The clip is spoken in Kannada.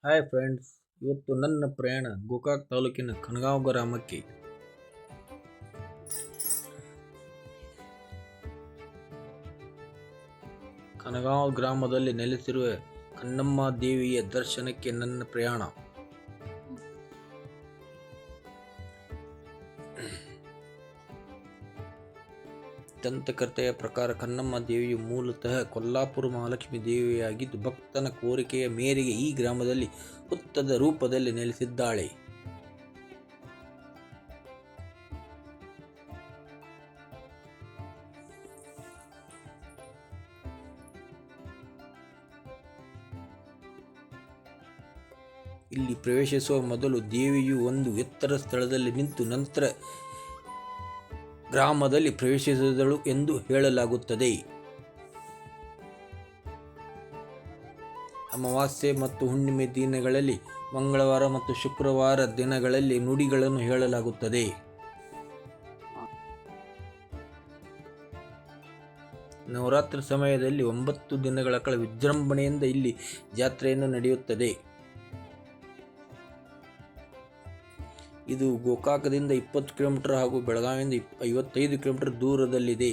ಹಾಯ್ ಫ್ರೆಂಡ್ಸ್, ಇವತ್ತು ನನ್ನ ಪ್ರಯಾಣ ಗೋಕಾಕ್ ತಾಲೂಕಿನ ಕಣಗಾಂವ್ ಗ್ರಾಮಕ್ಕೆ. ಕಣಗಾಂವ್ ಗ್ರಾಮದಲ್ಲಿ ನೆಲೆಸಿರುವ ಕನ್ನಮ್ಮ ದೇವಿಯ ದರ್ಶನಕ್ಕೆ ನನ್ನ ಪ್ರಯಾಣ. ದಂತಕಥೆಯ ಪ್ರಕಾರ ಕನ್ನಮ್ಮ ದೇವಿಯು ಮೂಲತಃ ಕೊಲ್ಲಾಪುರ ಮಹಾಲಕ್ಷ್ಮಿ ದೇವಿಯಾಗಿದ್ದು, ಭಕ್ತನ ಕೋರಿಕೆಯ ಮೇರೆಗೆ ಈ ಗ್ರಾಮದಲ್ಲಿ ಹುತ್ತದ ರೂಪದಲ್ಲಿ ನೆಲೆಸಿದ್ದಾಳೆ. ಇಲ್ಲಿ ಪ್ರವೇಶಿಸುವ ಮೊದಲು ದೇವಿಯು ಒಂದು ಎತ್ತರ ಸ್ಥಳದಲ್ಲಿ ನಿಂತು ನಂತರ ಗ್ರಾಮದಲ್ಲಿ ಪ್ರವೇಶಿಸಿದಳು ಎಂದು ಹೇಳಲಾಗುತ್ತದೆ. ಅಮಾವಾಸ್ಯೆ ಮತ್ತು ಹುಣ್ಣಿಮೆ ದಿನಗಳಲ್ಲಿ, ಮಂಗಳವಾರ ಮತ್ತು ಶುಕ್ರವಾರ ದಿನಗಳಲ್ಲಿ ನುಡಿಗಳನ್ನು ಹೇಳಲಾಗುತ್ತದೆ. ನವರಾತ್ರಿ ಸಮಯದಲ್ಲಿ 9 ದಿನಗಳ ಕಾಲ ವಿಜೃಂಭಣೆಯಿಂದ ಇಲ್ಲಿ ಜಾತ್ರೆಯನ್ನು ನಡೆಯುತ್ತದೆ. ಇದು ಗೋಕಾಕದಿಂದ 20 ಕಿಲೋಮೀಟರ್ ಹಾಗೂ ಬೆಳಗಾವಿಯಿಂದ 55 ಕಿಲೋಮೀಟರ್ ದೂರದಲ್ಲಿದೆ.